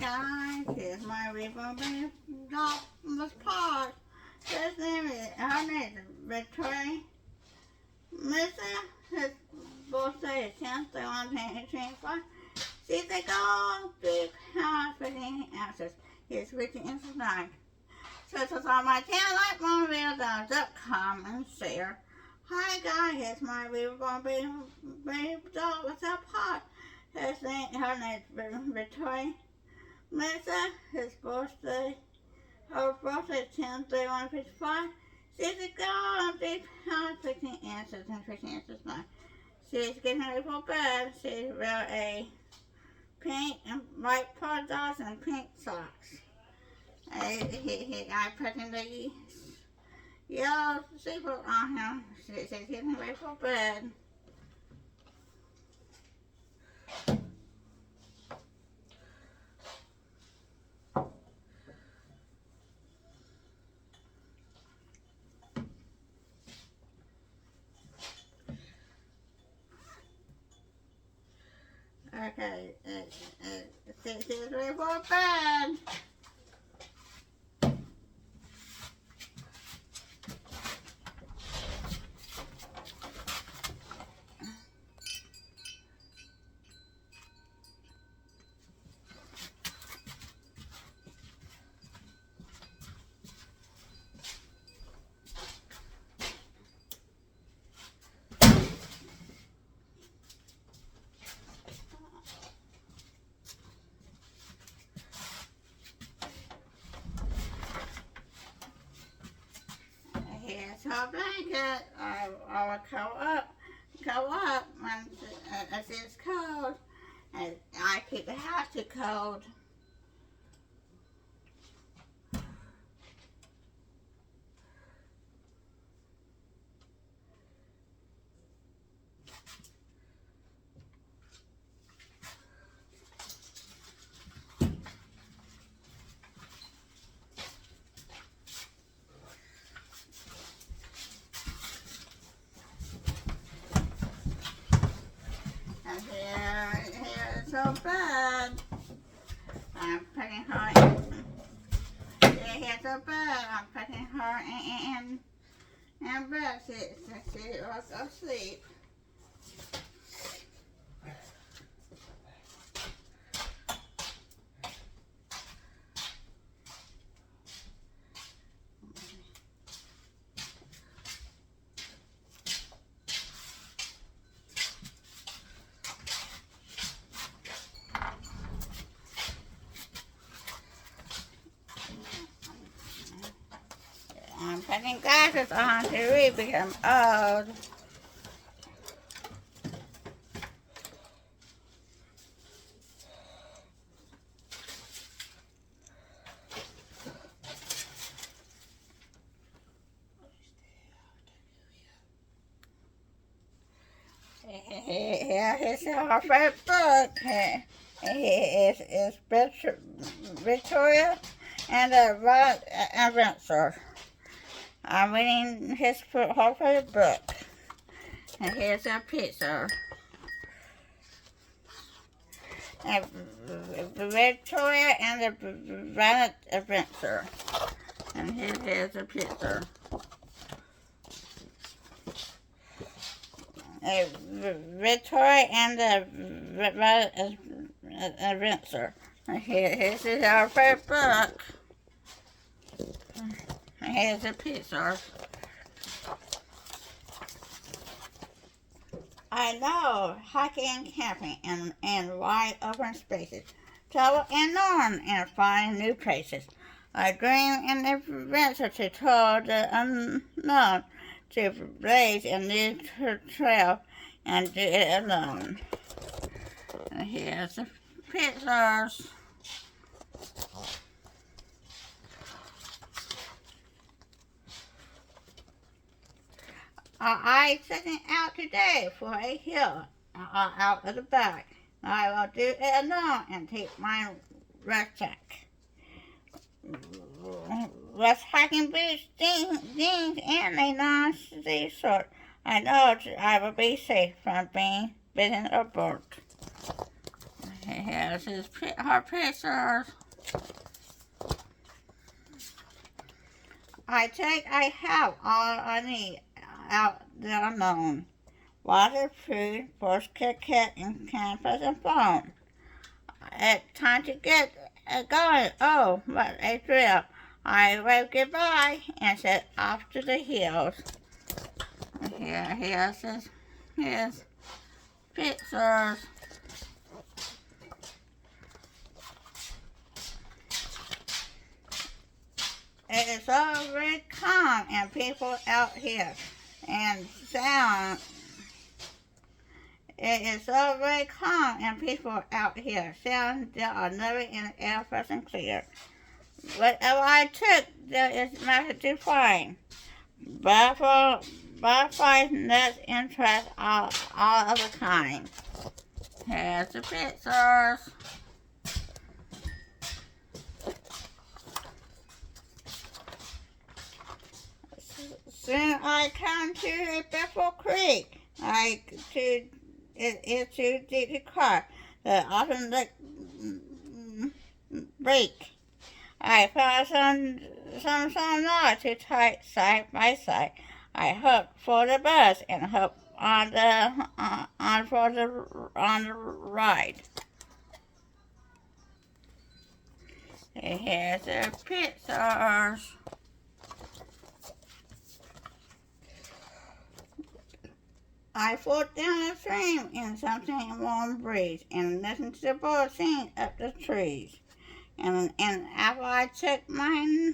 guys, here's my reborn dog was part. Her name is Victoria. Mellissa, his birthday is 10/31/2025. She's a gold big house 15 ounces. He's 15 inches long. So it's on my channel, like my videos.com and share. Hi guys, here's my reborn baby dog with a pot. Her name is Victoria. Mellissa, her birthday is 10/31/55. She's a girl of deep house 15 inches and 15 inches long. She's getting ready for bed. She's wearing a pink and white polka dots and pink socks. I put in the yellow zipper on him. She's getting ready for bed. Okay, she's ready for bed. Here's her blanket. I will cover up when it's cold. And I keep the house too cold. Here's her bed. I'm putting her in. Here's her bed. I'm putting her in bed. She was asleep. I'm putting glasses on to read because I'm old. Here's our favorite book. It's Victoria and the Adventure. I'm reading her favorite book. And here's a picture. And Victoria and the Violet Adventure. And here's a picture. Victoria and the Violet Adventure. And here's our favorite book. Here's a picture. I know hiking and camping in wide open spaces, travel and learn and find new places. I dream and adventure to tour the unknown, to blaze a new trail and do it alone. And here's the pictures. I'm setting out today for a hill out of the back. I will do it alone and take my rucksack. With hiking boots, jeans, and a non-sleeve shirt, I know I will be safe from being bitten or burnt. Here's her pictures. I have all I need out there alone. Water, food, first kit, and campus and phone. It's time to get going. Oh, what a thrill. I waved goodbye and set off to the hills. Here's pictures. It is so very calm and peaceful out here, and sound. It is so very calm and peaceful out here. Sounds there are never in the air fresh and clear. Whatever I took, there is nothing to find. Butterflies, nets, interest, all of the kind. Here's the pictures. Soon I come to a beautiful creek. It's too deep to cross. The often break. I found some knots to tie side by side. I hooked for the bus and hooked on the ride. Here's the pictures. I float down the stream in something warm breeze and listen to the birds sing up the trees. And after I checked my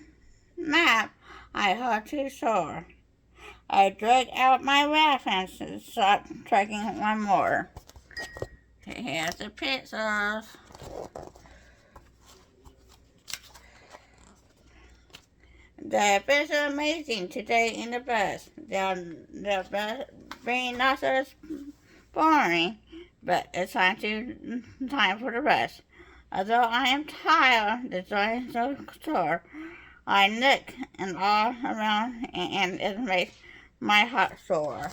map, I heard to shore. I dragged out my raft and started trekking one more. Here's the pictures. The fish are amazing today in the bus. They're being not so boring, but it's time for the rest. Although I am tired, the joy is so sore. I nick and all around, and it makes my heart sore.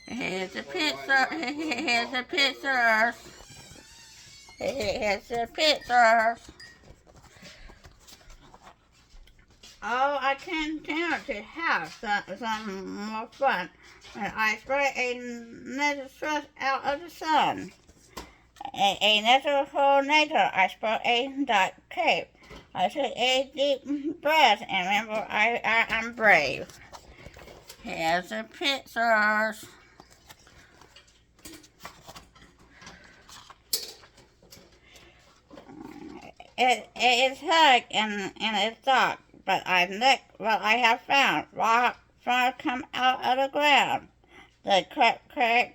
Here's the picture. Here's the pictures. Here's the pictures. Oh, I continue to have some more fun when I spray a natural stress out of the sun. A natural tornado, I spray a dark cape. I took a deep breath and remember I'm brave. Here's the pictures. It is hug and it's dark. But I look what I have found. Rock come out of the ground. The cave,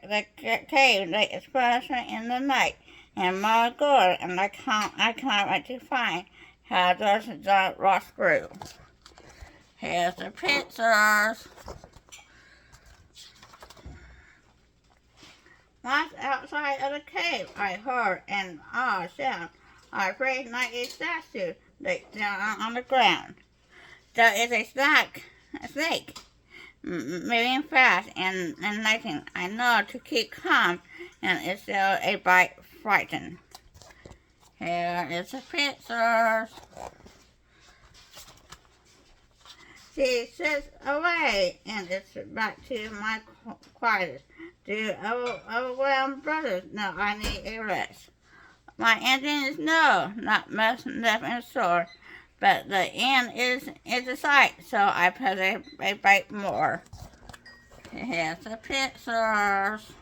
the explosion in the night, and more gold, and I can't wait to find how those rocks grew. Here's the pictures. Once outside of the cave, I heard an odd sound. I prayed like a statue down on the ground. There is a snake, moving fast and lightning. I know to keep calm, and it's still a bite frightened. Here is the pictures. She sits away, and it's back to my quiet. Do overwhelmed brothers know I need a rest? My ending is no, not much left in store. But the end is a sight, so I put a bite more. Here's the pictures.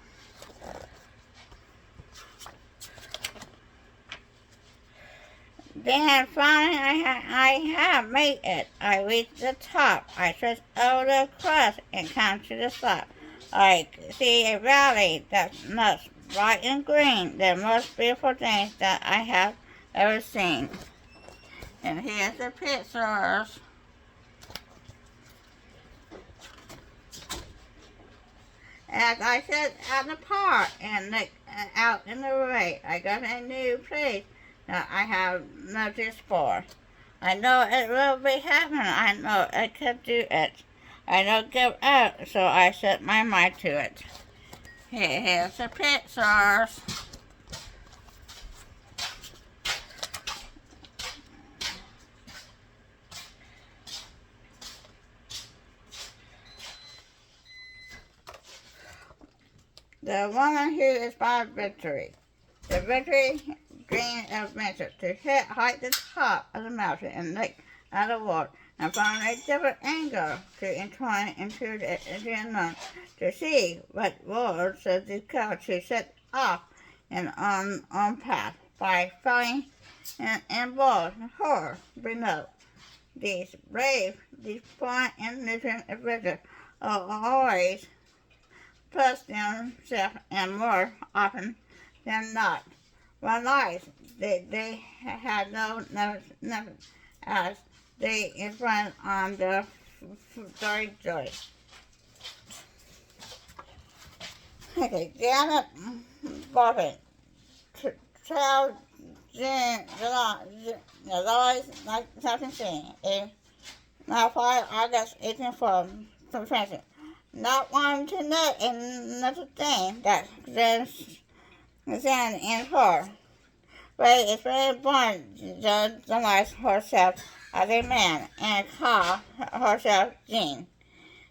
Then finally I have made it. I reached the top. I trust over the crust and come to the top. I see a valley that's nuts, bright and green. The most beautiful things that I have ever seen. And here's the pictures. As I sit at the park and look out in the rain, I got a new place that I have noticed for. I know it will be happening. I know I can do it. I don't give up, so I set my mind to it. Here's the pictures. The woman who inspired victory. The victory dreamed of adventure to hike the top of the mountain and look at the world and from a different angle to entwine into the unknown to see what worlds to discover to set off and on path by falling and bold horror below. These brave, these fun and living adventures are always plus themselves and more often than not. One life they had nothing as they influence on the story joy. Okay, Janet Buffett, child July 1917, now 5 August 1804, from France. Not wanting to know another thing that there's in her, but it's very born to realize herself as a man and call herself Jean.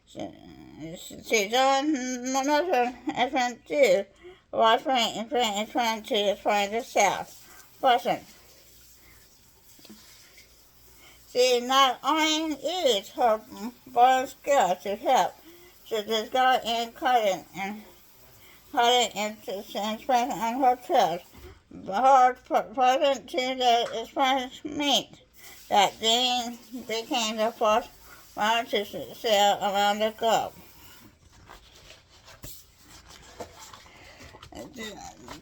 She doing nothing different too, was trying to find herself person. She not only used her born skill to help to discover and cutting and expression on her trust, but her present to the experiment that Jean became the first one to sail around the globe.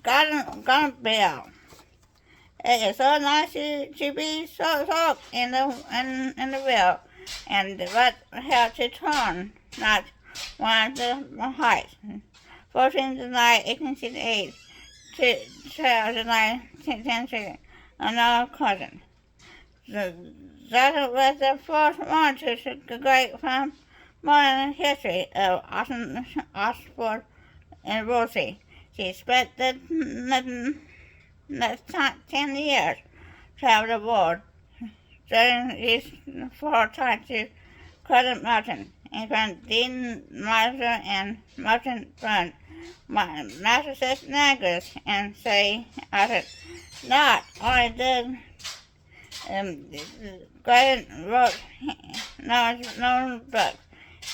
Garden Bell. It is so nice to be so in the wheel, and what how to turn, not one of the heights. 14th July 1868 to 12 July 10th, another cousin. That was the first one to graduate from modern history of Oxford and Rosie. She spent the next 10 years traveled the world during this for time to Crescent Mountain, and from Dean Marshall and Mountain Front, Massachusetts Niagara, and say at it. Not only did Gordon wrote known books,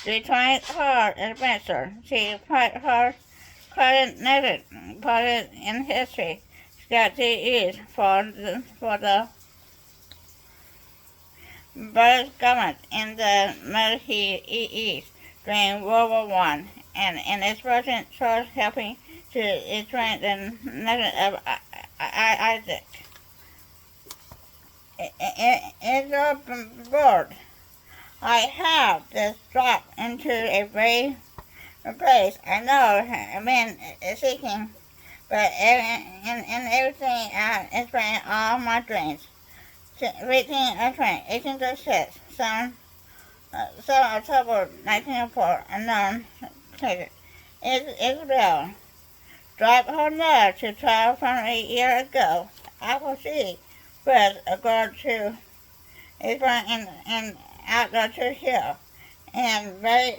she tried her adventure. She put her coordinated part in history. That she is for the British government in the Middle East during World War I, and in its present charge helping to strengthen the nation of Isaac. In your board, I have just dropped into a brave place. I know I've been seeking, but in everything it's been all my dreams. 1836, some October 1904, unknown places. Isabel dropped her nerve to travel from a year ago. Apple Sea was a girl to in outdoor to hill, and very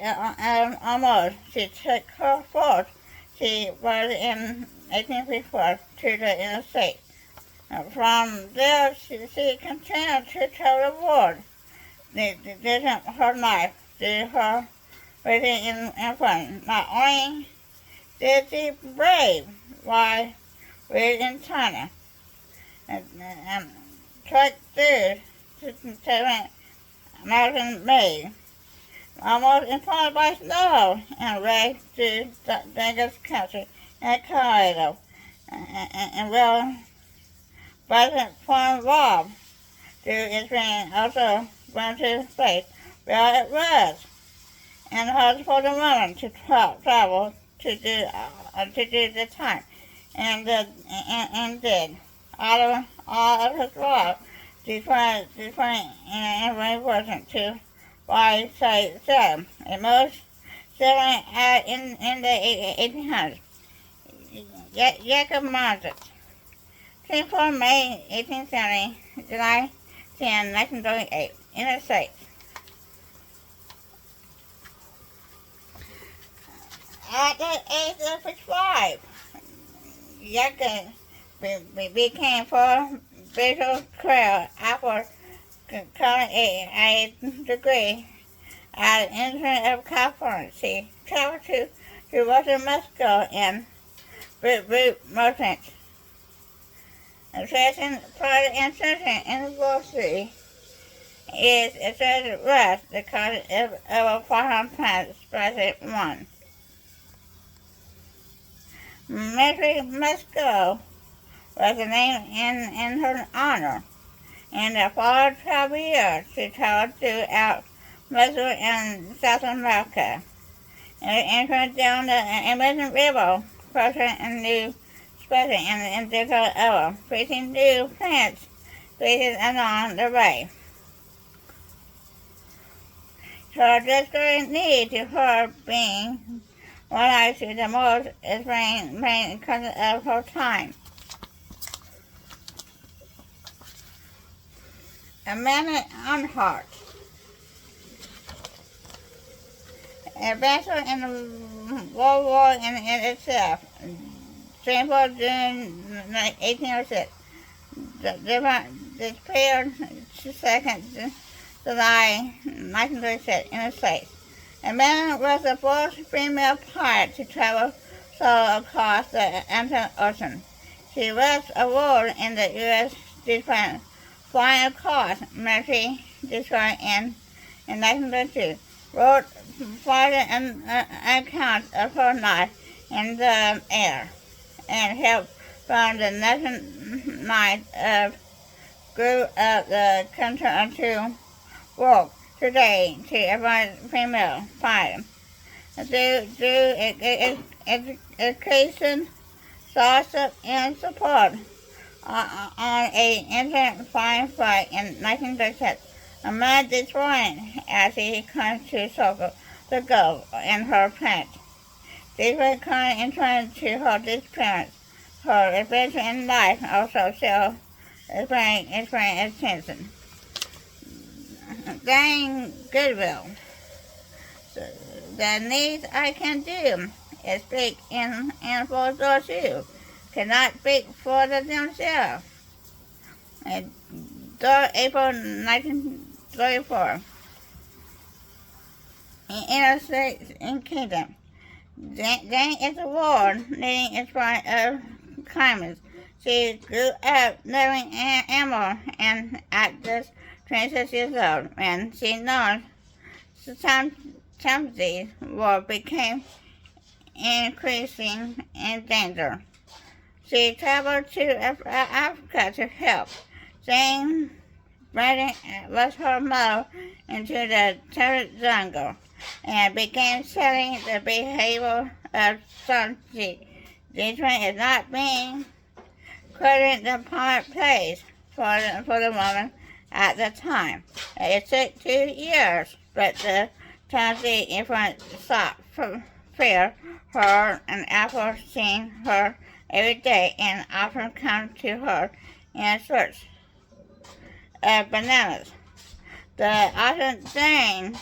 almost she took her force. She was in 1854 to the United States. From there, she continued to travel the world. This her life, did her waiting in fun. Not only did she brave while in China, and trekked through to American Bay, almost informed by snow, and raced to the biggest country in Colorado, and well, President Farm Bob to his friend also went to space where it was, and hard for the woman to travel to do the time, and did all of his life different and very important to why say so. And most selling in the 1800s. Jacob Margaret. 24 May 1870, July 10, 1938, United States. At the age of 5, Yakin became for visual trail after current a degree at the University of California. She traveled to Western Mexico and root merchants. Assessing product insertion in the grocery is assessed rest because of a foreign plant specific one. Mexico was named in her honor. In the following 12 years, she traveled throughout Mexico and South America, and entered down the Amazon River, crossing a new species in the indigo era, facing new plant species along the way. So this great need to her being one to the most is main concept of her time. A minute on heart. A vessel in the World War in itself. 24 June 1806. Disappeared 2nd July 1936 in the States. Amanda was the first female pilot to travel solo across the Atlantic Ocean. She was awarded in the U.S. Defense Flying Cross military destroyer in 1932. Wrote an account of her life in the air and helped found the National Night of grew up the country to work today to every female pilot. Through education, scholarship, and support on a incident flying flight in 1936. Amanda destroyed as he comes to circle the goal in her plant. These were kind in trying to her disappearance. Her adventure in life also show experience attention. Gain goodwill. So the least I can do is speak in for those who cannot speak for themselves. April 1934. In United States and Kingdom. Jane is a ward leading in front of climates. She grew up living in Emerald and at just 26 years old when she knows Timothy war became increasing in danger. She traveled to Africa to help. Jane was her mother into the terror jungle and began studying the behavior of solitude. This one is not being credited the part place for the woman at the time. It took 2 years, but the Tennessee infant sought fear her and after seeing her every day and often come to her in search of bananas. The author Jane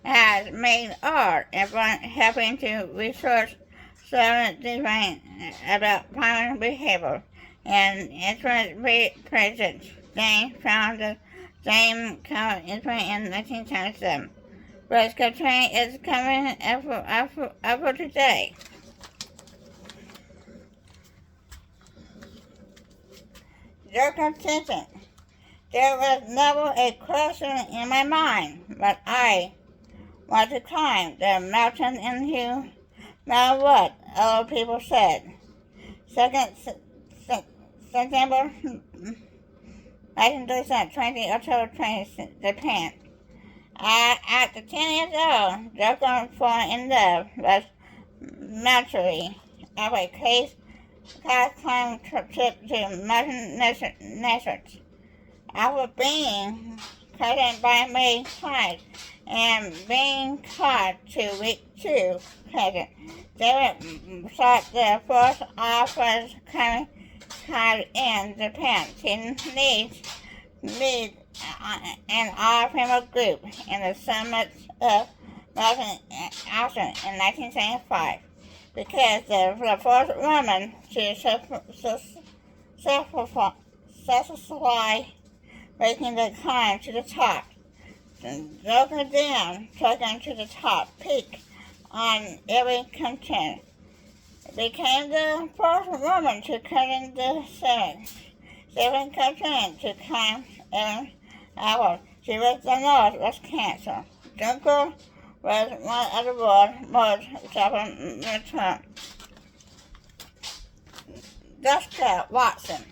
has made art and helping to research several different about primary behavior and influence presence. Jane found the same common influence in 1977. Breast training is coming up today. Your contention. There was never a question in my mind, but I want to climb the mountain and hill, no matter what other people said. 2nd September 1937, 20 October 20, Japan. At 10 years old, Joker falling in love was naturally of a class climb trip to mountain nations. After being cut by May twice and being caught 2 weeks too pregnant, David sought the first offers coming in Japan to lead an all-female group in the summits of was an auction in 1975 because the first woman to successfully making the climb to the top, broken down, taken to the top peak on every continent. Became the first woman to climb the seven continents to climb an hour. She was diagnosed with cancer. Junker was one of the world's most suffering. Jessica Watson.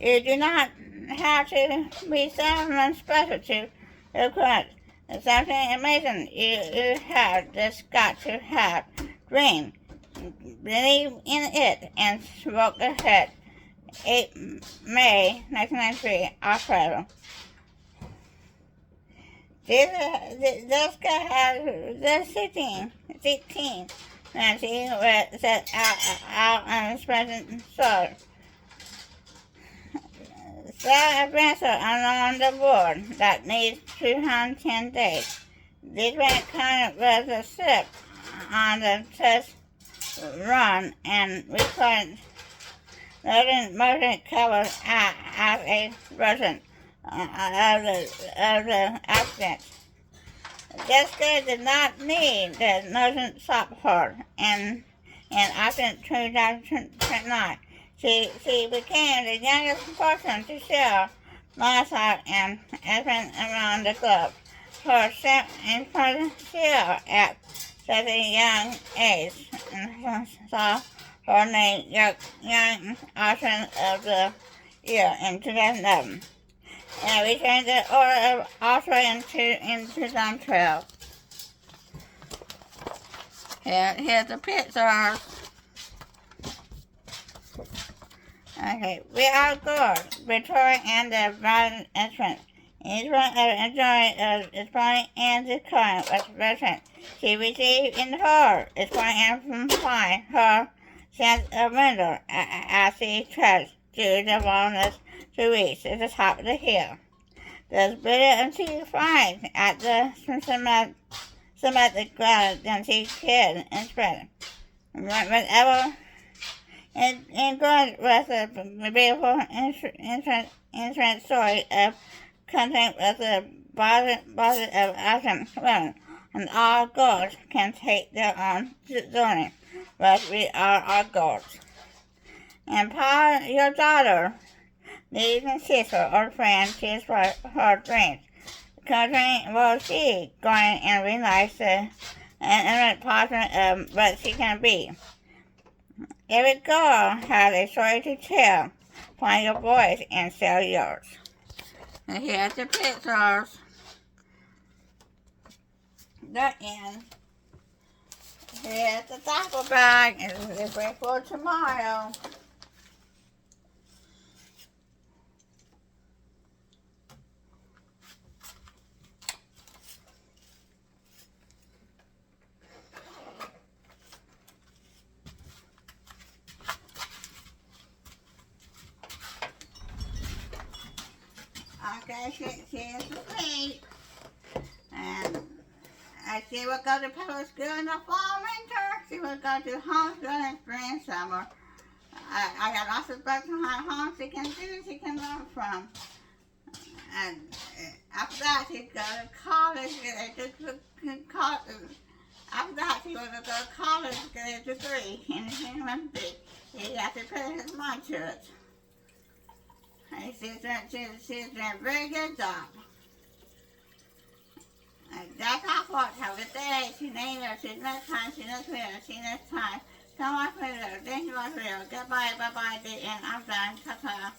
You do not have to be someone special to record something amazing. You have just got to have dream, believe in it, and work ahead. 8 May 1993, Australia. Jessica had just 16 when she was set out on the present soil. Sarah adventure along the board that needs 210 days. This kind was a slip on the test run and recorded motion covered as a version of the accident. Jessica did not need the motion support in accident 2009. She became the youngest person to show myself and everyone around the globe. Her impressive show at such a young age saw her named Young Australian of the Year in 2011 and returned the Order of Australian in 2012. Here's the picture. Okay, we are good. Victoria and the bride entrance. Each one of the enjoying of exploring and discovering was present. She received in her exploring and flying her sense of wonder as she trudged through the wilderness to reach the top of the hill. The spirit of she flies at the summit ground than she cared and spread. Whenever and God was a beautiful entrance story of content with the body of awesome women, and all gods can take their own journey, but we are our gods. Empower your daughter, lead a sister or friend to explore her dreams. Conjuring will see, going and realize the intimate portion of what she can be. Every girl has a story to tell. Find your voice and sell yours. And here's the pictures. The end. Here's the duffel bag. It's ready for tomorrow. Okay, she's asleep. And she will go to public school in the fall, winter. She will go to homeschool in spring, summer. I got lots of books on home she can do, she can learn from. And after that, she go to college, after that, she will go to college, get a degree in humanities. He has to put his mind to it. She's doing a very good job. That's our fault. Have a good day. See you later. See you next time. See you next video. See you next time. Come on, video. Thank you for the video. Goodbye. Bye-bye. The end. I'm done. Ta-ta.